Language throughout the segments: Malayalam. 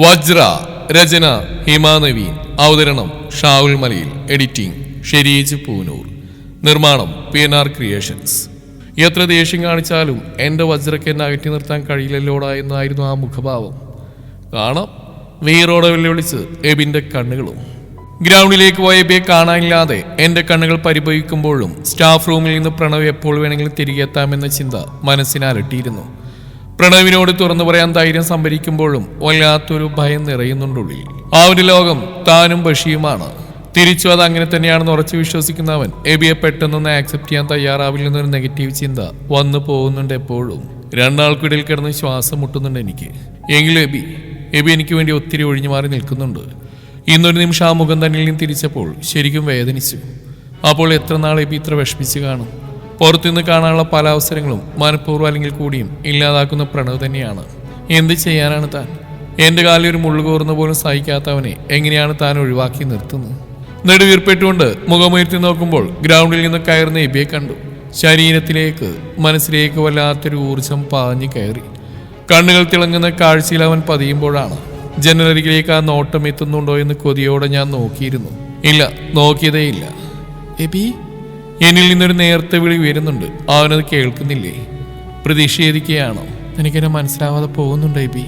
വജ്ര. രചന ഹിമാനവീൻ. അവതരണം ഷാവുൽ മലയിൽ. എഡിറ്റിംഗ് ഷെരീജ് പൂനൂർ. നിർമ്മാണം PNR ക്രിയേഷൻസ്. എത്ര ദേഷ്യം കാണിച്ചാലും എൻ്റെ വജ്രയ്ക്ക് എന്നെ അകറ്റി നിർത്താൻ കഴിയില്ലല്ലോടാ എന്നായിരുന്നു ആ മുഖഭാവം. കാണാം വീറോടെ വെല്ലുവിളിച്ച് എബിൻ്റെ കണ്ണുകളും. ഗ്രൗണ്ടിലേക്ക് പോയ എബിയെ കാണാനില്ലാതെ എൻ്റെ കണ്ണുകൾ പരിഭവിക്കുമ്പോഴും സ്റ്റാഫ് റൂമിൽ നിന്ന് പ്രണവ് എപ്പോൾ വേണമെങ്കിലും തിരികെ എത്താമെന്ന ചിന്ത മനസ്സിനെ അലട്ടിയിരുന്നു. പ്രണവിനോട് തുറന്നു പറയാൻ ധൈര്യം സംഭരിക്കുമ്പോഴും വല്ലാത്തൊരു ഭയം നിറയുന്നുണ്ടുള്ളിൽ. ആ ഒരു ലോകം താനും ബഷിയുമാണ്. തിരിച്ചു അത് അങ്ങനെ തന്നെയാണെന്ന് ഉറച്ചു വിശ്വസിക്കുന്നവൻ എബിയെ പെട്ടെന്നൊന്ന് ആക്സെപ്റ്റ് ചെയ്യാൻ തയ്യാറാവില്ലെന്നൊരു നെഗറ്റീവ് ചിന്ത വന്നു പോകുന്നുണ്ട് എപ്പോഴും. രണ്ടാൾക്കിടയിൽ കിടന്ന് ശ്വാസം മുട്ടുന്നുണ്ട് എനിക്ക്. എങ്കിലും എബി എനിക്ക് വേണ്ടി ഒത്തിരി ഒഴിഞ്ഞു മാറി നിൽക്കുന്നുണ്ട്. ഇന്നൊരു നിമിഷം ആ മുഖം തന്നിൽ നിന്ന് തിരിച്ചപ്പോൾ ശരിക്കും വേദനിച്ചു. അപ്പോൾ എത്ര നാൾ എബി ഇത്ര വിഷമിച്ച് കാണും. പുറത്തുനിന്ന് കാണാനുള്ള പല അവസരങ്ങളും മനഃപൂർവ്വം അല്ലെങ്കിൽ കൂടിയും ഇല്ലാതാക്കുന്ന പ്രണവ് തന്നെയാണ്. എന്ത് ചെയ്യാനാണ് താൻ? എൻ്റെ കാലിൽ ഒരു മുള്ളുകോർന്ന പോലും സഹിക്കാത്തവനെ എങ്ങനെയാണ് താൻ ഒഴിവാക്കി നിർത്തുന്നത്? നെടുവീർപ്പെട്ടുകൊണ്ട് മുഖമുയർത്തി നോക്കുമ്പോൾ ഗ്രൗണ്ടിൽ നിന്ന് കയറുന്ന എബിയെ കണ്ടു. ശരീരത്തിലേക്ക് മനസ്സിലേക്ക് വല്ലാത്തൊരു ഊർജം പാഞ്ഞു കയറി. കണ്ണുകൾ തിളങ്ങുന്ന കാഴ്ചയിൽ അവൻ പതിയുമ്പോഴാണ് ജനലരികിലേക്ക് ആ നോട്ടം എത്തുന്നുണ്ടോ എന്ന് കൊതിയോടെ ഞാൻ നോക്കിയിരുന്നു. ഇല്ല, നോക്കിയതേയില്ല. എബി, എന്നിൽ നിന്നൊരു നേരത്തെ വിളി ഉയരുന്നുണ്ട്. അവനത് കേൾക്കുന്നില്ലേ? പ്രതിഷേധിക്കുകയാണോ? എനിക്കെന്നെ മനസ്സിലാവാതെ പോകുന്നുണ്ട് എബി.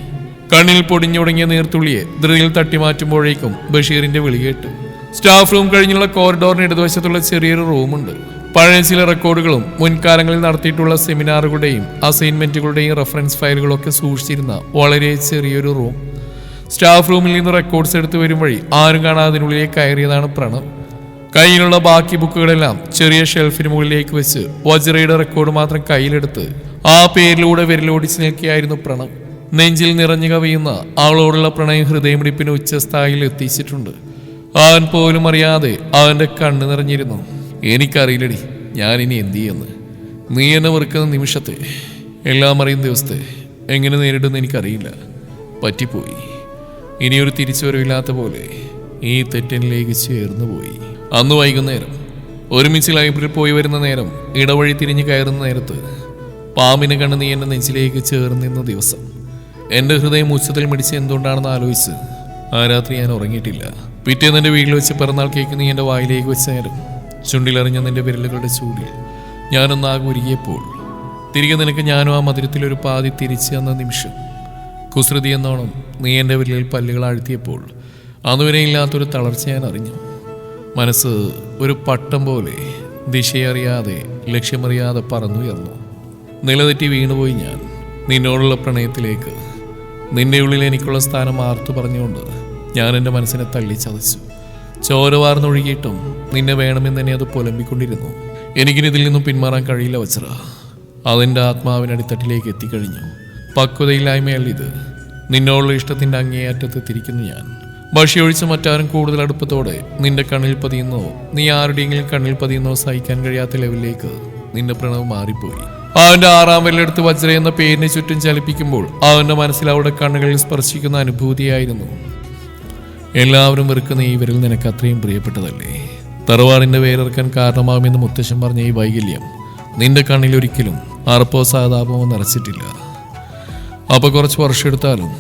കണ്ണിൽ പൊടിഞ്ഞുടങ്ങിയ നീർത്തുള്ളിയെ ധൃതിയിൽ തട്ടിമാറ്റുമ്പോഴേക്കും ബഷീറിന്റെ വിളി കേട്ടു. സ്റ്റാഫ് റൂം കഴിഞ്ഞുള്ള കോറിഡോറിന് ഇടതുവശത്തുള്ള ചെറിയൊരു റൂമുണ്ട്. പഴയ ചില റെക്കോർഡുകളും മുൻകാലങ്ങളിൽ നടത്തിയിട്ടുള്ള സെമിനാറുകളുടെയും അസൈൻമെന്റുകളുടെയും റെഫറൻസ് ഫയലുകളൊക്കെ സൂക്ഷിച്ചിരുന്ന വളരെ ചെറിയൊരു റൂം. സ്റ്റാഫ് റൂമിൽ നിന്ന് റെക്കോർഡ്സ് എടുത്തു വരും വഴി ആരും കാണാതിനുള്ളിലേക്ക് കയറിയതാണ് പ്രണവ്. കയ്യിലുള്ള ബാക്കി ബുക്കുകളെല്ലാം ചെറിയ ഷെൽഫിന് മുകളിലേക്ക് വെച്ച് വജ്രയുടെ റെക്കോർഡ് മാത്രം കയ്യിലെടുത്ത് ആ പേരിലൂടെ വിരലോടിച്ച് നിൽക്കുകയായിരുന്നു പ്രണവ്. നെഞ്ചിൽ നിറഞ്ഞു കവിയുന്ന അവളോടുള്ള പ്രണയം ഹൃദയമിടിപ്പിന് ഉച്ചസ്ഥായിയിൽ എത്തിച്ചിട്ടുണ്ട്. അവൻ പോലും അറിയാതെ അവൻ്റെ കണ്ണ് നിറഞ്ഞിരുന്നു. എനിക്കറിയില്ലടി ഞാനിനി എന്ത് ചെയ്യുന്നു. നീ എന്നെ വെറുക്കുന്ന നിമിഷത്തെ, എല്ലാം അറിയുന്ന ദിവസത്തെ എങ്ങനെ നേരിടുമെന്ന് എനിക്കറിയില്ല. പറ്റിപ്പോയി. ഇനിയൊരു തിരിച്ചുവരവില്ലാത്ത പോലെ ഈ തെറ്റനിലേക്ക് ചേർന്നു പോയി. അന്ന് വൈകുന്നേരം ഒരുമിച്ച് ലൈബ്രറിയിൽ പോയി വരുന്ന നേരം, ഇടവഴി തിരിഞ്ഞു കയറുന്ന നേരത്ത് പാമ്പിനെ കണ്ട് നീ എൻ്റെ നെഞ്ചിലേക്ക് ചേർന്ന് നിന്ന ദിവസം, എൻ്റെ ഹൃദയം ഉച്ചത്തിൽ മിടിച്ച് എന്തുകൊണ്ടാണെന്ന് ആലോചിച്ച് ആ രാത്രി ഞാൻ ഉറങ്ങിയിട്ടില്ല. പിറ്റേന്ന് എൻ്റെ വീട്ടിൽ വെച്ച് പിറന്നാൾ കേക്ക് നീ എൻ്റെ വായിലേക്ക് വെച്ച നേരം, ചുണ്ടിലറിഞ്ഞ നിൻ്റെ വിരലുകളുടെ ചൂടിൽ ഞാനൊന്നാകെ ഒരുങ്ങിയപ്പോൾ തിരികെ നിനക്ക് ഞാനും ആ മധുരത്തിലൊരു പാതി തിരിച്ചു തന്ന നിമിഷം, കുസൃതി എന്നോണം നീ എൻ്റെ വിരലിൽ പല്ലുകൾ ആഴ്ത്തിയപ്പോൾ അതുവരെ ഇല്ലാത്തൊരു തളർച്ച ഞാൻ അറിഞ്ഞു. മനസ്സ് ഒരു പട്ടം പോലെ ദിശയറിയാതെ ലക്ഷ്യമറിയാതെ പറന്നുയർന്നു. നിലതെറ്റി വീണുപോയി ഞാൻ നിന്നോടുള്ള പ്രണയത്തിലേക്ക്. നിന്റെ ഉള്ളിൽ എനിക്കുള്ള സ്ഥാനം ആർത്തു പറഞ്ഞുകൊണ്ട് ഞാൻ എൻ്റെ മനസ്സിനെ തള്ളിച്ചതച്ചു. ചോര വാർന്നൊഴുകിയിട്ടും നിന്നെ വേണമെന്ന് തന്നെ അത് പുലമ്പിക്കൊണ്ടിരുന്നു. എനിക്കിനിതിൽ നിന്നും പിന്മാറാൻ കഴിയില്ല വജ്ര. അതെൻ്റെ ആത്മാവിനടിത്തട്ടിലേക്ക് എത്തിക്കഴിഞ്ഞു. പക്വതയില്ലായ്മയല്ല ഇത്. നിന്നോടുള്ള ഇഷ്ടത്തിൻ്റെ അങ്ങേയറ്റത്ത് തിരിക്കുന്നു ഞാൻ. ഭക്ഷ്യൊഴിച്ച് മറ്റാരും കൂടുതൽ അടുപ്പത്തോടെ നിന്റെ കണ്ണിൽ പതിയുന്നോ, നീ ആരുടെയെങ്കിലും കണ്ണിൽ പതിയുന്നോ സഹിക്കാൻ കഴിയാത്ത ലെവലിലേക്ക് നിന്റെ പ്രണവ് മാറിപ്പോയി. അവൻ്റെ 6-ാം വിരലെടുത്ത് വജ്ര എന്ന പേരിനെ ചുറ്റും ചലിപ്പിക്കുമ്പോൾ അവൻ്റെ മനസ്സിൽ അവിടെ കണ്ണുകളിൽ സ്പർശിക്കുന്ന അനുഭൂതിയായിരുന്നു. എല്ലാവരും വെറുക്കുന്ന ഈ വിരൽ നിനക്ക് അത്രയും പ്രിയപ്പെട്ടതല്ലേ? തറവാടിൻ്റെ വേരിറക്കാൻ കാരണമാകുമെന്ന് മുത്തശ്ശൻ പറഞ്ഞ ഈ വൈകല്യം നിന്റെ കണ്ണിൽ ഒരിക്കലും അറപ്പോ സഹതാപമോ നിറച്ചിട്ടില്ല. അപ്പോൾ കുറച്ച് വർഷം എടുത്താലും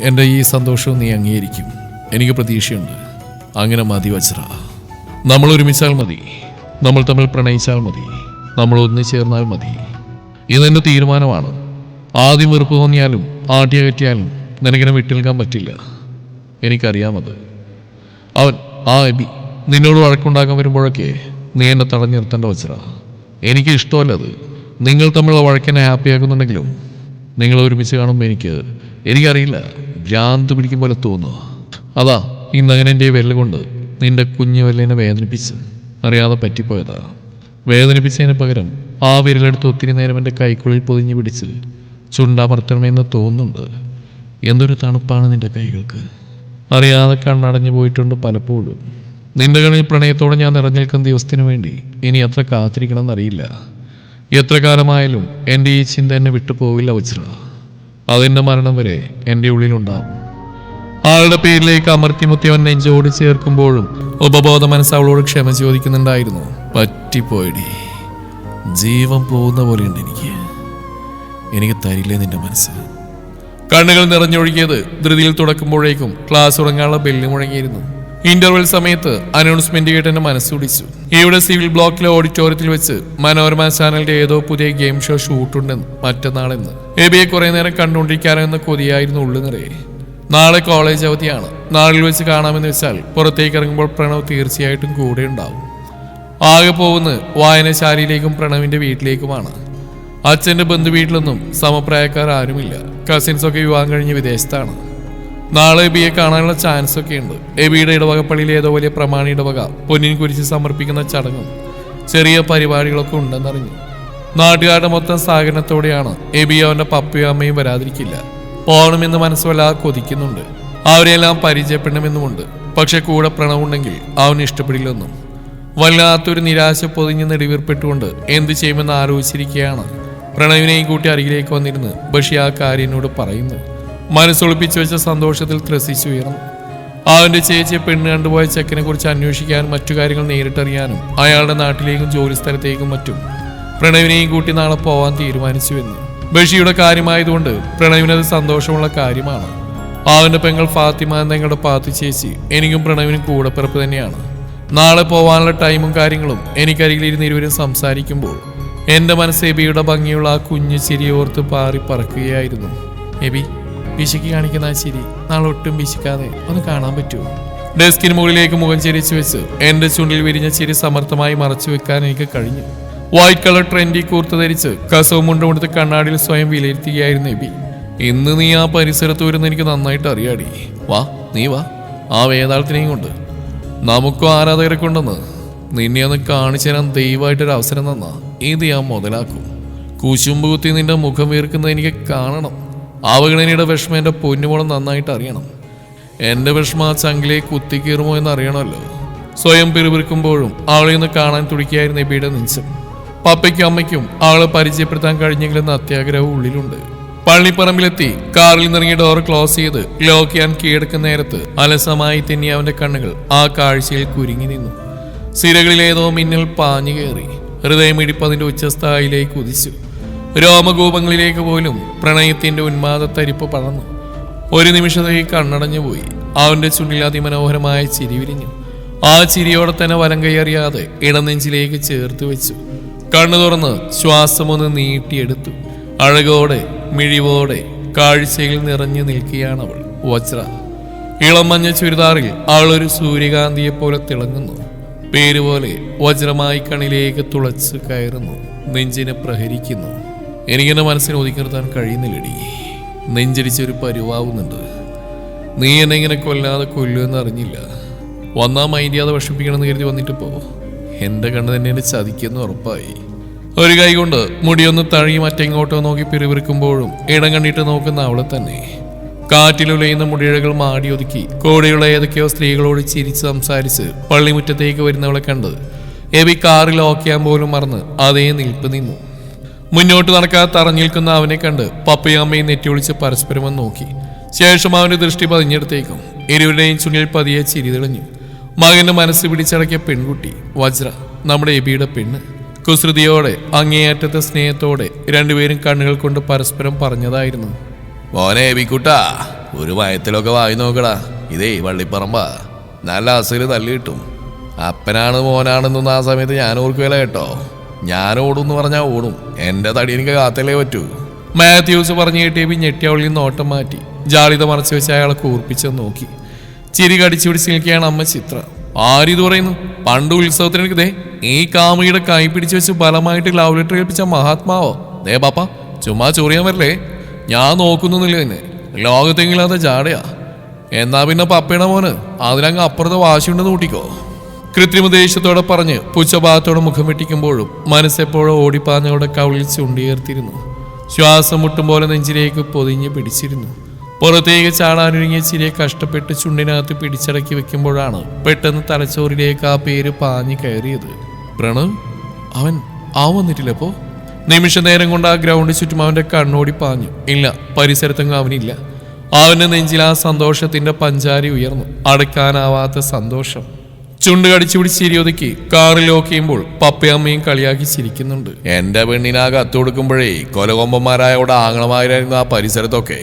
എൻ്റെ ഈ സന്തോഷവും നീ അംഗീകരിക്കും. എനിക്ക് പ്രതീക്ഷയുണ്ട്. അങ്ങനെ മതി വജ്ര. നമ്മൾ ഒരുമിച്ചാൽ മതി. നമ്മൾ തമ്മിൽ പ്രണയിച്ചാൽ മതി. നമ്മൾ ഒന്നു ചേർന്നാൽ മതി. ഇതെൻ്റെ തീരുമാനമാണ്. ആദ്യം വെറുപ്പ് തോന്നിയാലും ആട്ടിയകറ്റിയാലും നിനക്കിനെ വിട്ടു നിൽക്കാൻ പറ്റില്ല. എനിക്കറിയാമത്. അവൻ എബി നിന്നോട് വഴക്കുണ്ടാക്കാൻ വരുമ്പോഴൊക്കെ നീ എന്നെ തടഞ്ഞു നിർത്തേണ്ട വജ്ര. എനിക്ക് ഇഷ്ടമല്ലത്. നിങ്ങൾ തമ്മിലുള്ള വഴക്കെന്നെ ഹാപ്പിയാക്കുന്നുണ്ടെങ്കിലും നിങ്ങൾ ഒരുമിച്ച് കാണുമ്പോൾ എനിക്കറിയില്ല, ഭ്രാന്ത് പിടിക്കും പോലെ തോന്നുക. അതാ ഇന്നങ്ങനെ എൻ്റെ വിരൽ കൊണ്ട് നിന്റെ കുഞ്ഞു വിരലിനെ വേദനിപ്പിച്ച് അറിയാതെ പറ്റിപ്പോയതാ. വേദനിപ്പിച്ചതിന് പകരം ആ വിരലെടുത്ത് ഒത്തിരി നേരം എൻ്റെ കൈക്കുള്ളിൽ പൊതിഞ്ഞു പിടിച്ച് ചുണ്ടമർത്തണമെന്ന് തോന്നുന്നുണ്ട്. എന്തൊരു തണുപ്പാണ് നിന്റെ കൈകൾക്ക്. അറിയാതെ കണ്ണടഞ്ഞു പോയിട്ടുണ്ട് പലപ്പോഴും. നിന്റെ കണ്ണിൽ പ്രണയത്തോടെ ഞാൻ നിറഞ്ഞേൽക്കുന്ന ദിവസത്തിന് വേണ്ടി ഇനി എത്ര കാത്തിരിക്കണമെന്നറിയില്ല. എത്ര കാലമായാലും എൻ്റെ ഈ ചിന്ത എന്നെ വിട്ടു പോവില്ല വജ്ര. അതെൻ്റെ മരണം വരെ എൻ്റെ ഉള്ളിലുണ്ടാവും. ആളുടെ പേരിലേക്ക് അമർത്തിമുത്തി അവൻ നെഞ്ചോട് ചേർക്കുമ്പോഴും ഉപബോധ മനസ്സ് അവളോട് ക്ഷമ ചോദിക്കുന്നുണ്ടായിരുന്നു. പറ്റിപ്പോയടി, ജീവൻ പോകുന്ന പോലെയുണ്ട് എനിക്ക് തരില്ലേ നിന്റെ മനസ്സ്. കണ്ണുകൾ നിറഞ്ഞൊഴുകിയത് ധൃതിയിൽ തുടക്കുമ്പോഴേക്കും ക്ലാസ് തുടങ്ങാനുള്ള ബെല്ല് മുഴങ്ങിയിരുന്നു. ഇന്റർവെൽ സമയത്ത് അനൗൺസ്മെന്റ് കേട്ട് എന്റെ മനസ്സുടിച്ചു. ഇവിടെ സിവിൽ ബ്ലോക്കിലെ ഓഡിറ്റോറിയത്തിൽ വെച്ച് മനോരമ ചാനലിന്റെ ഏതോ പുതിയ ഗെയിം ഷോ ഷൂട്ടുണ്ടെന്ന് മറ്റന്നാളെന്ന്. എബിയെ കുറെ നേരം കണ്ടുകൊണ്ടിരിക്കാനോ എന്ന കൊതിയായിരുന്നു ഉള്ളു നിറയെ. നാളെ കോളേജ് അവധിയാണ്. നാളിൽ വെച്ച് കാണാമെന്ന് വെച്ചാൽ പുറത്തേക്ക് ഇറങ്ങുമ്പോൾ പ്രണവ് തീർച്ചയായിട്ടും കൂടെ ഉണ്ടാവും. ആകെ പോകുന്നത് വായനശാലയിലേക്കും പ്രണവിന്റെ വീട്ടിലേക്കുമാണ്. അച്ഛന്റെ ബന്ധു വീട്ടിലൊന്നും സമപ്രായക്കാർ ആരുമില്ല. കസിൻസൊക്കെ വിവാഹം കഴിഞ്ഞ് വിദേശത്താണ്. നാളെ എബിയെ കാണാനുള്ള ചാൻസ് ഒക്കെ ഉണ്ട്. എബിയുടെ ഇടവകപ്പള്ളിയിലെ ഏതോ വലിയ പ്രമാണി ഇടവക പൊന്നിനെ കുറിച്ച് സമർപ്പിക്കുന്ന ചടങ്ങും ചെറിയ പരിപാടികളൊക്കെ ഉണ്ടെന്നറിഞ്ഞു. നാട്ടുകാരുടെ മൊത്തം സഹകരണത്തോടെയാണ് എബിയും അവന്റെ പപ്പയും അമ്മയും വരാതിരിക്കില്ല. പോകണമെന്ന് മനസ്സുവല്ലാതെ കൊതിക്കുന്നുണ്ട്. അവരെല്ലാം പരിചയപ്പെടണമെന്നുമുണ്ട്. പക്ഷെ കൂടെ പ്രണവുണ്ടെങ്കിൽ അവന് ഇഷ്ടപ്പെടില്ലെന്നും. വല്ലാത്തൊരു നിരാശ പൊതിഞ്ഞ് നെടുവീർപ്പെട്ടുകൊണ്ട് എന്ത് ചെയ്യുമെന്ന് ആലോചിച്ചിരിക്കുകയാണ്. പ്രണവിനെയും കൂട്ടി അരികിലേക്ക് വന്നിരുന്ന് ബഷി ആ കാര്യം എന്നോട് പറയുന്നു. മനസ്സൊളിപ്പിച്ചു വെച്ച സന്തോഷത്തിൽ ത്രസിച്ചുയർന്നു. അവന്റെ ചേച്ചിയെ പെണ്ണ് കണ്ടുപോയ ചെക്കനെ കുറിച്ച് അന്വേഷിക്കാനും മറ്റു കാര്യങ്ങൾ നേരിട്ടറിയാനും അയാളുടെ നാട്ടിലേക്കും ജോലി സ്ഥലത്തേക്കും മറ്റും പ്രണവിനെയും കൂട്ടി നാളെ പോവാൻ തീരുമാനിച്ചുവെന്ന്. ബഷിയുടെ കാര്യമായതുകൊണ്ട് പ്രണവിനത് സന്തോഷമുള്ള കാര്യമാണ്. അവന്റെ പെങ്ങൾ ഫാത്തിമ എന്ന ഞങ്ങളുടെ പാത്തു ചേച്ചി എനിക്കും പ്രണവിനും കൂടെപ്പിറപ്പ് തന്നെയാണ്. നാളെ പോവാനുള്ള ടൈമും കാര്യങ്ങളും എനിക്കരികിലിരുന്ന് ഇരുവരും സംസാരിക്കുമ്പോൾ എന്റെ മനസ്സ് എബിയുടെ ഭംഗിയുള്ള ആ കുഞ്ഞു ചിരിയോർത്ത് പാറി പറക്കുകയായിരുന്നു. എബി, പിശുക്ക് കാണിക്കുന്ന ആ ചിരി നാളെ ഒട്ടും പിശുക്കാതെ ഒന്ന് കാണാൻ പറ്റുമോ? ഡെസ്കിന് മുകളിലേക്ക് മുഖം ചെരിച്ചു വെച്ച് എന്റെ ചുണ്ടിൽ വിരിഞ്ഞ ചിരി സമർത്ഥമായി മറച്ചു വെക്കാൻ എനിക്ക് കഴിഞ്ഞു. വൈറ്റ് കളർ ട്രെൻഡി കൂർത്ത് ധരിച്ച് കസവും മുണ്ടുകൊടുത്ത് കണ്ണാടിയിൽ സ്വയം വിലയിരുത്തുകയായിരുന്നു എബി. ഇന്ന് നീ ആ പരിസരത്ത് വരുന്ന എനിക്ക് നന്നായിട്ട് അറിയാടി. വാ, നീ വാ, ആ വേതാളത്തിനെയും കൊണ്ട്. നമുക്കും ആരാധകരെ കൊണ്ടെന്ന് നിന്നെ ഒന്ന് കാണിച്ചു തരാൻ ദൈവമായിട്ടൊരു അവസരം തന്നാ ഇത് ഞാൻ മുതലാക്കും. കുശുമ്പ് കുത്തി നിന്റെ മുഖം വീർക്കുന്നത് എനിക്ക് കാണണം. അവഗണനയുടെ വിഷമം എൻ്റെ പൊന്നുമോളം നന്നായിട്ട് അറിയണം. എൻ്റെ വിഷമം ആ ചങ്കിലേക്ക് കുത്തിക്കീറുമോ എന്ന് അറിയണമല്ലോ. സ്വയം പിറുപിറുക്കുമ്പോഴും അവളെ ഒന്ന് കാണാൻ തുടിക്കുകയായിരുന്നു എബിയുടെ നിമിഷം. പപ്പയ്ക്കും അമ്മയ്ക്കും അവളെ പരിചയപ്പെടുത്താൻ കഴിഞ്ഞെങ്കിലെന്ന അത്യാഗ്രഹവും ഉള്ളിലുണ്ട്. പള്ളിപ്പറമ്പിലെത്തി കാറിൽ നിന്നിറങ്ങി ഡോർ ക്ലോസ് ചെയ്ത് ലോക്ക് ചെയ്യാൻ കീഴടക്കുന്ന നേരത്ത് അലസമായി തെന്നി അവന്റെ കണ്ണുകൾ ആ കാഴ്ചയിൽ കുരുങ്ങി നിന്നു. സിരകളിലേതോ മിന്നൽ പാഞ്ഞു കയറി. ഹൃദയമിടിപ്പതിന്റെ ഉച്ചസ്ഥായിലേക്ക് കുതിച്ചു. രോമകൂപങ്ങളിലേക്ക് പോലും പ്രണയത്തിന്റെ ഉന്മാദത്തരിപ്പ് പടർന്നു. ഒരു നിമിഷത്തേക്ക് കണ്ണടഞ്ഞുപോയി. അവന്റെ ചുണ്ടിൽ അതിമനോഹരമായ ചിരി വിരിഞ്ഞു. ആ ചിരിയോടെ തന്നെ വലം കൈയറിയാതെ ഇടനെഞ്ചിലേക്ക് ചേർത്ത് വെച്ചു. കണ്ണു തുറന്ന് ശ്വാസമൊന്ന് നീട്ടിയെടുത്തു. അഴകോടെ മിഴിവോടെ കാഴ്ചയിൽ നിറഞ്ഞു നിൽക്കുകയാണവൾ വജ്ര. ഇളം മഞ്ഞ ചുരിദാറിൽ അവളൊരു സൂര്യകാന്തിയെപ്പോലെ തിളങ്ങുന്നു. പേരുപോലെ വജ്രമായി കണ്ണിലേക്ക് തുളച്ച് കയറുന്നു. നെഞ്ചിനെ പ്രഹരിക്കുന്നു. എനിക്കെന്റെ മനസ്സിനെ ഒതുക്കി നിർത്താൻ കഴിയുന്നില്ലടി. നെഞ്ചരിച്ചൊരു പരുവാവുന്നുണ്ട്. നീ എന്നെ ഇങ്ങനെ കൊല്ലാതെ കൊല്ലുമെന്ന് അറിഞ്ഞില്ല. വന്നാ മൈൻഡിയാതെ വിഷമിപ്പിക്കണമെന്ന് കരുതി വന്നിട്ട് പോ. എന്റെ കണ്ണ് തന്നെ എന്നെ ചതിക്കെന്ന് ഉറപ്പായി. ഒരു കൈ കൊണ്ട് മുടിയൊന്ന് തഴി മറ്റെങ്ങോട്ടോ നോക്കി പിറുപിറുക്കുമ്പോഴും ഇടം കണ്ടിട്ട് നോക്കുന്ന അവളെ തന്നെ. കാറ്റിലുലയുന്ന മുടിയിഴകൾ മാടിയൊതുക്കി കൂടെയുള്ള ഏതൊക്കെയോ സ്ത്രീകളോട് ചിരിച്ച് സംസാരിച്ച് പള്ളിമുറ്റത്തേക്ക് വരുന്നവളെ കണ്ട് എബി കാറിൽ ഓക്കിയാൻ പോലും മറന്ന് അതേ നിൽപ്പ് നിന്നു. മുന്നോട്ട് നടക്കാതെ തറഞ്ഞു നിൽക്കുന്ന അവനെ കണ്ട് പപ്പയും അമ്മയും നെറ്റിയൊളിച്ച് പരസ്പരം നോക്കി. ശേഷം അവന്റെ ദൃഷ്ടി പതിഞ്ഞെടുത്തേക്കും. ഇരുവരുടെയും ചുണ്ടിൽ പതിയെ ചിരി തെളിഞ്ഞു. മകന്റെ മനസ്സ് പിടിച്ചടക്കിയ പെൺകുട്ടി വജ്ര, നമ്മുടെ എബിയുടെ പെണ്ണ്. കുസൃതിയോടെ അങ്ങേയറ്റത്തെ സ്നേഹത്തോടെ രണ്ടുപേരും കണ്ണുകൾ കൊണ്ട് പരസ്പരം പറഞ്ഞതായിരുന്നു. മോനെ എബിക്കുട്ടാ, ഒരു വയത്തിലൊക്കെ വായി നോക്കടാ. ഇതേ വള്ളിപ്പറമ്പാ, നല്ല അസല് തല്ലി കിട്ടും. അപ്പനാണ് മോനാണെന്നൊന്നും ആ സമയത്ത് ഞാൻ ഓർക്കുകയില്ല കേട്ടോ. ഞാൻ ഓടുമെന്ന് പറഞ്ഞാൽ ഓടും. എന്റെ തടി എനിക്ക് കാത്തല്ലേ പറ്റൂ. മാത്യൂസ് പറഞ്ഞു കേട്ടി ഞെട്ടി അവളിൽ നിന്ന് ഓട്ടം മാറ്റി ജാളിത മറച്ചു വെച്ച് അയാളെ കൂർപ്പിച്ചെന്ന് നോക്കി. ചിരി കടിച്ചു പിടിച്ച് നിൽക്കുകയാണ് അമ്മ ചിത്ര. ആരിത് പറയുന്നു? പണ്ട് ഉത്സവത്തിനെനിക്ക് ദേ ഈ കാമുകിയുടെ കൈ പിടിച്ചു വെച്ച് ബലമായിട്ട് ലവ് ലെറ്റർ കേൾപ്പിച്ച മഹാത്മാവോ? ദേ പാപ്പ, ചുമ്മാ ചൊറിയാൻ വരില്ലേ? ഞാൻ നോക്കുന്നില്ല തന്നെ. ലോകത്തെങ്കിലാത്ത ജാടയാ. എന്നാ പിന്നെ പപ്പയുടെ മോന് അതിനങ്ങ് അപ്പുറത്തെ വാശിയുണ്ടെന്ന് കൂട്ടിക്കോ. കൃത്രിമ ദേഷ്യത്തോടെ പറഞ്ഞ് പുച്ഛഭാഗത്തോടെ മുഖം വെട്ടിക്കുമ്പോഴും മനസ്സെപ്പോഴോ ഓടിപ്പാഞ്ഞവിടെ കവിളിൽ ചുണ്ടിയേർത്തിരുന്നു. ശ്വാസം മുട്ടും പോലെ നെഞ്ചിലേക്ക് പൊതിഞ്ഞ് പിടിച്ചിരുന്നു. പുറത്തേക്ക് ചാടാനൊരുങ്ങിയ ചിരിയെ കഷ്ടപ്പെട്ട് ചുണ്ടിനകത്ത് പിടിച്ചടക്കി വെക്കുമ്പോഴാണ് പെട്ടെന്ന് തലച്ചോറിലേക്ക് ആ പേര് പാഞ്ഞു കയറിയത്. പ്രണവ്, അവൻ വന്നിട്ടില്ലപ്പോ? നിമിഷ നേരം കൊണ്ട് ആ ഗ്രൗണ്ട് ചുറ്റും അവന്റെ കണ്ണോടി പാഞ്ഞു. ഇല്ല, പരിസരത്തെങ്ങും അവനില്ല. അവന്റെ നെഞ്ചിൽ ആ സന്തോഷത്തിന്റെ പഞ്ചാരി ഉയർന്നു. അടയ്ക്കാനാവാത്ത സന്തോഷം. ചുണ്ട് കടിച്ചു പിടിച്ച് ചിരിയൊതുക്കി കാറിൽ ലോക്ക് ചെയ്യുമ്പോൾ പപ്പയമ്മയും കളിയാക്കി ചിരിക്കുന്നുണ്ട്. എന്റെ പെണ്ണിനാകെ കത്ത് കൊടുക്കുമ്പോഴേ കൊലകൊമ്പന്മാരായ അവിടെ ആങ്ങളമാരായിരുന്നു ആ പരിസരത്തൊക്കെ.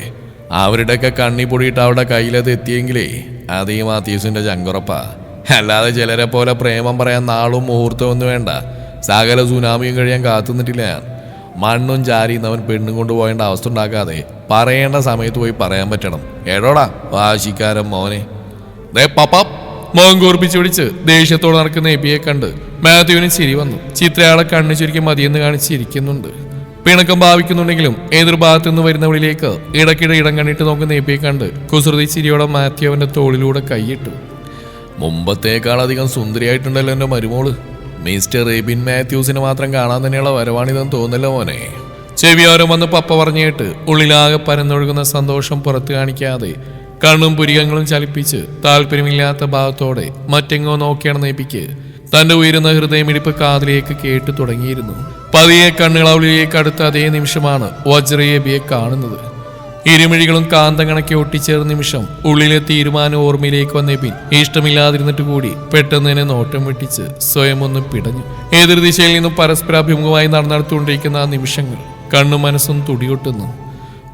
അവരുടെയൊക്കെ കണ്ണി പൊടിയിട്ട് അവരുടെ കയ്യിലത് എത്തിയെങ്കിലേ അത് ഈ മാത്യൂസിന്റെ ചങ്കുറപ്പാ. അല്ലാതെ ചിലരെ പോലെ പ്രേമം പറയാൻ നാളും മുഹൂർത്തമൊന്നും വേണ്ട. സകല സുനാമിയും കഴിയാൻ കാത്തുനിന്നിട്ടില്ല ഞാൻ. മണ്ണും ചാരിന്നവൻ പെണ്ണും കൊണ്ടുപോകേണ്ട അവസ്ഥ ഉണ്ടാക്കാതെ പറയേണ്ട സമയത്ത് പോയി പറയാൻ പറ്റണം. എടോടാ വാശിക്കാരൻ മോനെ. ദേ പപ്പാ. മോൻ കൂർപ്പിച്ച് പിടിച്ച് ദേഷ്യത്തോടെ നടക്കുന്ന എബിയെ കണ്ട് മാത്യുവിന് ചിരി വന്നു. ചിത്രയാളെ കണ്ണു ചുരുക്കി മതിയെന്ന് കാണിച്ചിരിക്കുന്നുണ്ട്. പിണക്കം ഭാവിക്കുന്നുണ്ടെങ്കിലും എതിർഭാഗത്തു നിന്ന് വരുന്നവളിലേക്ക് ഇടയ്ക്കിടെ ഇടം കണ്ണിട്ട് നോക്കുന്ന എബിയെ കണ്ട് കുസൃതി ചിരിയോടെ മാത്യു അവന്റെ തോളിലൂടെ കൈയിട്ടു. മുമ്പത്തേക്കാളധികം സുന്ദരിയായിട്ടുണ്ടല്ലോ എൻ്റെ മരുമോള്. മിസ്റ്റർ എബിൻ മാത്യൂസിനെ മാത്രം കാണാൻ തന്നെയുള്ള വരവാണിതെന്ന് തോന്നല്ലോ മോനെ. ചെവിയോരം വന്ന് പപ്പ പറഞ്ഞിട്ട് ഉള്ളിലാകെ പരന്നൊഴുകുന്ന സന്തോഷം പുറത്തു കാണിക്കാതെ കണ്ണും പുരികങ്ങളും ചലിപ്പിച്ച് താല്പര്യമില്ലാത്ത ഭാഗത്തോടെ മറ്റെങ്ങോ നോക്കിയാണ് നേപ്പിക്ക് തന്റെ ഉയരുന്ന ഹൃദയമിടിപ്പ് കാതിലേക്ക് കേട്ടു തുടങ്ങിയിരുന്നു. പതിയെ കണ്ണുകളവിലേക്ക് അടുത്ത അതേ നിമിഷമാണ് വജ്രയേബിയെ കാണുന്നത്. ഇരുമിഴികളും കാന്തം കണക്കി ഒട്ടിച്ചേർന്ന നിമിഷം ഉള്ളിലെ തീരുമാനം ഓർമ്മയിലേക്ക് വന്നേപ്പിൻ ഇഷ്ടമില്ലാതിരുന്നിട്ട് കൂടി പെട്ടെന്ന് തന്നെ നോട്ടം വെട്ടിച്ച് സ്വയം ഒന്ന് പിടഞ്ഞു. എതിർദിശയിൽ നിന്നും പരസ്പരാഭിമുഖമായി നടന്നുകൊണ്ടിരിക്കുന്ന ആ നിമിഷങ്ങൾ കണ്ണും മനസ്സും തുടികൊട്ടുന്നു.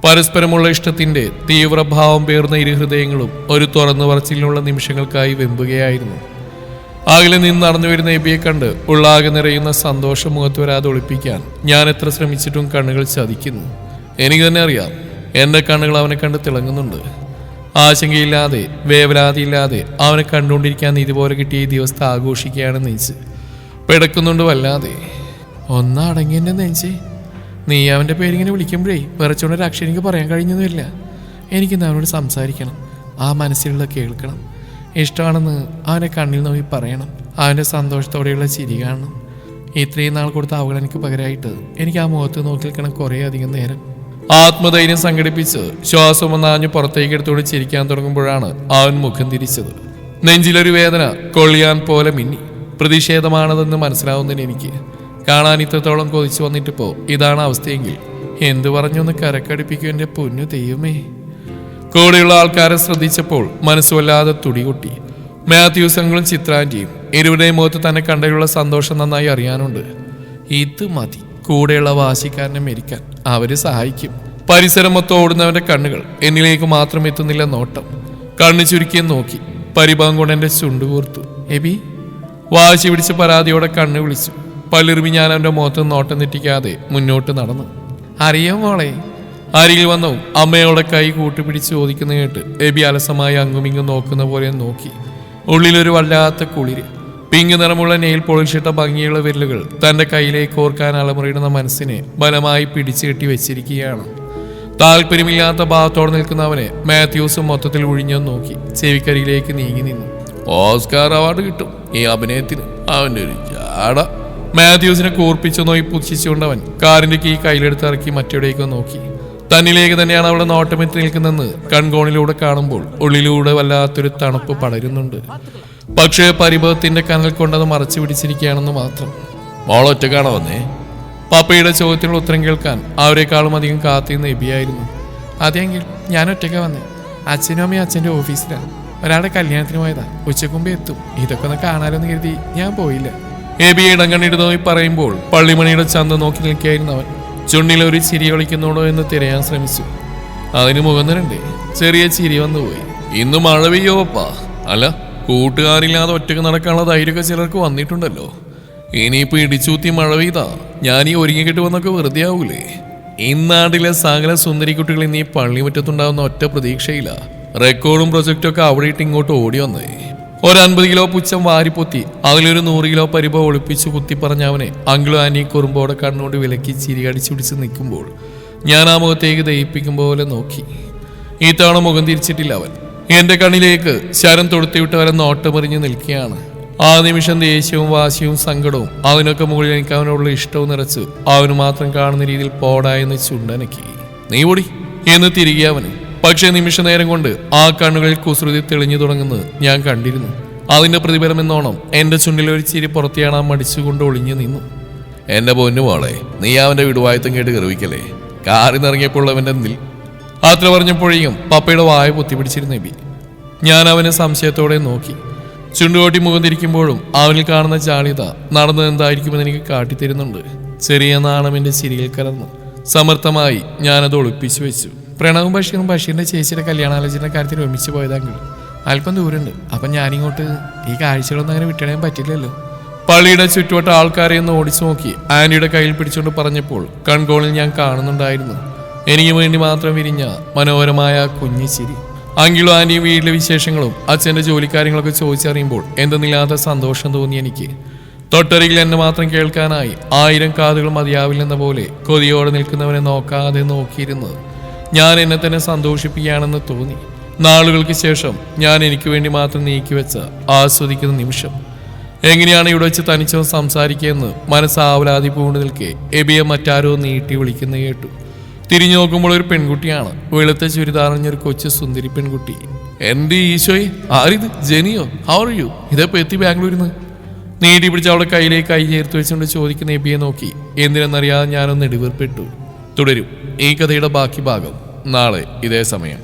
പരസ്പരമുള്ള ഇഷ്ടത്തിന്റെ തീവ്രഭാവം പേർന്ന ഇരു ഹൃദയങ്ങളും ഒരു തുറന്നു പറച്ചിലുള്ള നിമിഷങ്ങൾക്കായി വെമ്പുകയായിരുന്നു. അകലെ നിന്ന് നടന്നു വരുന്ന എബിയെ കണ്ട് ഉള്ളാകെ നിറയുന്ന സന്തോഷം മുഖത്ത് വരാതെ ഒളിപ്പിക്കാൻ ഞാൻ എത്ര ശ്രമിച്ചിട്ടും കണ്ണുകൾ ചതിക്കുന്നു. എനിക്ക് തന്നെ അറിയാം, എൻ്റെ കണ്ണുകൾ അവനെ കണ്ട് തിളങ്ങുന്നുണ്ട്. ആശങ്കയില്ലാതെ വേവലാതിയില്ലാതെ അവനെ കണ്ടുകൊണ്ടിരിക്കാൻ ഇതുപോലെ കിട്ടിയ ഈ ദിവസത്തെ ആഘോഷിക്കുകയാണ് നെഞ്ച്. പിടക്കുന്നുണ്ട് വല്ലാതെ. ഒന്നടങ്ങി എൻ്റെ നെഞ്ച്. നീ അവൻ്റെ പേരിങ്ങനെ വിളിക്കുമ്പോഴേ വിറച്ചോണ്ടൊരു അക്ഷരം എനിക്ക് പറയാൻ കഴിഞ്ഞൊന്നുമില്ല. എനിക്കിന്ന് അവനോട് സംസാരിക്കണം, ആ മനസ്സിലുള്ള കേൾക്കണം. ഇഷ്ടമാണെന്ന് അവനെ കണ്ണിൽ നോക്കി പറയണം. അവൻ്റെ സന്തോഷത്തോടെയുള്ള ചിരി കാണണം. ഇത്രയും നാൾ കൊടുത്ത അവഗണനയ്ക്ക് പകരമായിട്ട് എനിക്ക് ആ മുഖത്ത് നോക്കി നിൽക്കണം കുറേ അധികം നേരം. ആത്മധൈര്യം സംഘടിപ്പിച്ച് ശ്വാസം ഒന്നാഞ്ഞു പുറത്തേക്ക് എടുത്തുകൊണ്ട് ചിരിക്കാൻ തുടങ്ങുമ്പോഴാണ് അവൻ മുഖം തിരിച്ചത്. നെഞ്ചിലൊരു വേദന കൊള്ളിയാൻ പോലെ മിന്നി. പ്രതിഷേധമാണതെന്ന് മനസ്സിലാവുന്നതിന് എനിക്ക്. കാണാൻ ഇത്രത്തോളം കൊതിച്ചു വന്നിട്ടിപ്പോ ഇതാണ് അവസ്ഥയെങ്കിൽ എന്തു പറഞ്ഞൊന്ന് കരക്കടിപ്പിക്കും എൻ്റെ പൊന്നു ദൈവമേ. കൂടെയുള്ള ആൾക്കാരെ ശ്രദ്ധിച്ചപ്പോൾ മനസ്സുവല്ലാതെ തുടികൊട്ടി. മാത്യൂസങ്ങളും ചിത്രാന്റിയും ഇരുവരുടെയും മുഖത്ത് തന്നെ കണ്ടതിലുള്ള സന്തോഷം നന്നായി അറിയാനുണ്ട്. ഇത് മതി കൂടെയുള്ള വാശിക്കാരനെ മരിക്കാൻ. അവര് സഹായിക്കും. പരിസരം മൊത്തം ഓടുന്നവന്റെ കണ്ണുകൾ എന്നിലേക്ക് മാത്രം എത്തുന്നില്ല നോട്ടം. കണ്ണു ചുരുക്കിയെ നോക്കി പരിഭവം കൊണ്ട് എന്റെ ചുണ്ടുകൂർത്തു. എബി വാശി പിടിച്ച് പരാതിയോടെ കണ്ണു വിളിച്ചു. പല്ലിറുമി ഞാൻ അവന്റെ മുഖത്ത് നോട്ടം തെറ്റിക്കാതെ മുന്നോട്ട് നടന്നു. അറിയാം മോളെ. അരികിൽ വന്നു അമ്മയോടെ കൈ കൂട്ടിപ്പിടിച്ച് ചോദിക്കുന്ന കേട്ട് എബി അലസമായി അങ്ങുമിങ്ങും നോക്കുന്ന പോലെ നോക്കി. ഉള്ളിലൊരു വല്ലാത്ത കുളിര്. പിങ്ക് നിറമുള്ള നെയിൽ പോളിഷിട്ട ഭംഗിയുള്ള വിരലുകൾ തന്റെ കയ്യിലേക്ക് ഓർക്കാൻ അലമുറയിടുന്ന മനസ്സിനെ ബലമായി പിടിച്ചു കെട്ടി വെച്ചിരിക്കുകയാണ്. താല്പര്യമില്ലാത്ത ഭാഗത്തോടെ നിൽക്കുന്നവനെ മാത്യൂസും മൊത്തത്തിൽ ഒഴിഞ്ഞു നോക്കി ചെവിക്കരിയിലേക്ക് നീങ്ങി നിന്നു. ഓസ്കാർ അവാർഡ് കിട്ടും ഈ അഭിനയത്തിന്. അവന്റെ ഒരു ജാട. മാത്യൂസിനെ കൂർപ്പിച്ചു നോക്കി പുച്ഛിച്ചുകൊണ്ടവൻ കാറിന്റെ കീ കയ്യിലെടുത്തിറക്കി മറ്റെവിടേക്കോ നോക്കി. തന്നിലേക്ക് തന്നെയാണ് അവിടെ നോട്ടമെത്തി നിൽക്കുന്നതെന്ന് കൺകോണിലൂടെ കാണുമ്പോൾ ഉള്ളിലൂടെ വല്ലാത്തൊരു തണുപ്പ് പടരുന്നുണ്ട്. പക്ഷേ പരിഭവത്തിന്റെ കനൽ കൊണ്ടത് മറച്ചു പിടിച്ചിരിക്കുകയാണെന്ന് മാത്രം. മോളൊറ്റക്കാണോ വന്നേ? പപ്പയുടെ ചോദ്യത്തിനുള്ള ഉത്തരം കേൾക്കാൻ അവരെക്കാളും അധികം കാത്തിരുന്ന എബിയായിരുന്നു. അതെങ്കിൽ ഞാൻ ഒറ്റയ്ക്ക് വന്നേ. അച്ഛനും അമ്മയും അച്ഛൻ്റെ ഓഫീസിലാണ്. ഒരാളുടെ കല്യാണത്തിന് പോയതാ. ഉച്ചക്കുമ്പേ എത്തും. ഇതൊക്കെ ഒന്ന് കാണാനെന്ന് കരുതി ഞാൻ പോയില്ല. എബി ഇടം കണ്ണിട്ട് നോക്കി പറയുമ്പോൾ പള്ളിമണിയുടെ ചന്ത നോക്കി നിൽക്കുകയായിരുന്നു അവൻ. ചുണ്ടിലൊരു ചിരി കളിക്കുന്നുണ്ടോ എന്ന് തിരയാൻ ശ്രമിച്ചു. അതിന് മുഖം തരണ്ടേ. ചെറിയ ചിരി വന്നുപോയി. ഇന്ന് മഴ പെയ്യോ പപ്പാ? അല്ല, കൂട്ടുകാരില്ലാതെ ഒറ്റക്ക് നടക്കാനുള്ള ധൈര്യമൊക്കെ ചിലർക്ക് വന്നിട്ടുണ്ടല്ലോ. ഇനിയിപ്പോ ഇടിച്ചൂത്തി മഴ പെയ്താ ഞാൻ ഈ ഒരുങ്ങിക്കെട്ട് വന്നൊക്കെ വെറുതെ ആവൂലേ? ഇന്നാട്ടിലെ സകല സുന്ദരി കുട്ടികൾ ഇന്ന് ഈ പള്ളിമുറ്റത്തുണ്ടാവുന്ന ഒറ്റ പ്രതീക്ഷയില്ല. റെക്കോർഡും പ്രൊജക്റ്റും ഒക്കെ അവിടെ ഇട്ട് ഇങ്ങോട്ട് ഓടി വന്നേ. ഒരു 50 കിലോ പുച്ഛം വാരിപ്പൊത്തി അതിലൊരു 100 കിലോ പരിഭ ഒളിപ്പിച്ച് കുത്തിപ്പറഞ്ഞവനെ അങ്കിളും ആനി കുറുമ്പോടെ കണ്ണുകൊണ്ട് വിലക്കി ചിരി അടിച്ചു പിടിച്ച് നിൽക്കുമ്പോൾ ഞാൻ ആ മുഖത്തേക്ക് ദയിപ്പിക്കും പോലെ നോക്കി. ഈ തവണ മുഖം തിരിച്ചിട്ടില്ല അവൻ. എന്റെ കണ്ണിലേക്ക് ശരം തൊടുത്തിവിട്ട് വരെ നോട്ടമെറിഞ്ഞ് നിൽക്കുകയാണ്. ആ നിമിഷം ദേഷ്യവും വാശിയും സങ്കടവും അതിനൊക്കെ മുകളിൽ എനിക്ക് അവനോടുള്ള ഇഷ്ടവും നിറച്ച് അവന് മാത്രം കാണുന്ന രീതിയിൽ പോടായെന്ന് ചുണ്ടനക്കി. നീ ഓടി എന്ന് തിരികെ അവന്. പക്ഷേ നിമിഷ നേരം കൊണ്ട് ആ കണ്ണുകളിൽ കുസൃതി തെളിഞ്ഞു തുടങ്ങുന്നത് ഞാൻ കണ്ടിരുന്നു. അതിന്റെ പ്രതിഫലം എന്നോണം എന്റെ ചുണ്ടിലൊരു ചിരി പുറത്തിയാണ് മടിച്ചുകൊണ്ട് ഒളിഞ്ഞു നിന്നു. എന്റെ പൊന്നു മോളെ, നീ അവന്റെ വിടുവായത്തം കേട്ട് ഗർവിക്കല്ലേ? കാറിന്നിറങ്ങിയപ്പോൾ അവന്റെ നിൽ അത്ര പറഞ്ഞപ്പോഴേക്കും പപ്പയുടെ വായ പൊത്തിപ്പിടിച്ചിരുന്ന എബി. ഞാൻ അവനെ സംശയത്തോടെ നോക്കി. ചുണ്ടുകൊട്ടി മുഖം തിരിക്കുമ്പോഴും അവനിൽ കാണുന്ന ജാളിത നടന്നത് എന്തായിരിക്കുമെന്ന് എനിക്ക് കാട്ടിത്തരുന്നുണ്ട്. ചെറിയ നാണം എന്റെ ചിരിയിൽ കലർന്നു. സമർത്ഥമായി ഞാനത് ഒളിപ്പിച്ചു വെച്ചു. പ്രണവും ബഷീറും ബഷീറിന്റെ ചേച്ചിയുടെ കല്യാണാലോചന കാര്യത്തിൽ ഒരുമിച്ച് പോയതാങ്കിൾ. അല്പം ദൂരമുണ്ട്. അപ്പം ഞാനിങ്ങോട്ട് ഈ കാഴ്ചകളൊന്നും അങ്ങനെ വിട്ടിടാൻ പറ്റില്ലല്ലോ. പള്ളിയുടെ ചുറ്റുവട്ട ആൾക്കാരെ ഒന്ന് ഓടിച്ചു നോക്കി ആന്റിയുടെ കയ്യിൽ പിടിച്ചുകൊണ്ട് പറഞ്ഞപ്പോൾ കൺകോണിൽ ഞാൻ കാണുന്നുണ്ടായിരുന്നു എനിക്ക് വേണ്ടി മാത്രം വിരിഞ്ഞ മനോഹരമായ കുഞ്ഞു ചിരി. അങ്കിളും ആന്റിയും വീട്ടിലെ വിശേഷങ്ങളും അച്ഛൻ്റെ ജോലിക്കാര്യങ്ങളൊക്കെ ചോദിച്ചറിയുമ്പോൾ എന്തെന്നില്ലാത്ത സന്തോഷം തോന്നി എനിക്ക്. തൊട്ടരികിൽ എന്നെ മാത്രം കേൾക്കാനായി 1000 കാതുകൾ മതിയാവില്ലെന്ന പോലെ കൊതിയോടെ നിൽക്കുന്നവനെ നോക്കാതെ നോക്കിയിരുന്നത് ഞാൻ എന്നെ തന്നെ സന്തോഷിപ്പിക്കുകയാണെന്ന് തോന്നി. നാളുകൾക്ക് ശേഷം ഞാൻ എനിക്ക് വേണ്ടി മാത്രം നീക്കിവെച്ച ആസ്വദിക്കുന്ന നിമിഷം. എങ്ങനെയാണ് ഇവിടെ വെച്ച് തനിച്ചോ സംസാരിക്കുകയെന്ന് മനസ്സാവലാതി പൂണ്ട് നിൽക്കെ എബിയെ മറ്റാരോ നീട്ടി വിളിക്കുന്ന കേട്ടു. തിരിഞ്ഞു നോക്കുമ്പോൾ ഒരു പെൺകുട്ടിയാണ്. വെളുത്ത ചുരിദാറിഞ്ഞൊരു കൊച്ചു സുന്ദരി പെൺകുട്ടി. എന്റെ ഈശോയെ, ആരിത്? ജെനിയോ? How are you? ഇതെപ്പോ എത്തി ബാംഗ്ലൂരിന്ന്? നീട്ടി പിടിച്ച് അവളുടെ കയ്യിലേക്ക് കൈ ചേർത്ത് വെച്ചുകൊണ്ട് ചോദിക്കുന്ന എബിയെ നോക്കി എന്തിനെന്നറിയാതെ ഞാനൊന്ന് ഇടിവേർപ്പെട്ടു. തുടരും ഈ കഥയുടെ ബാക്കി ഭാഗം നാളെ ഇതേ സമയം.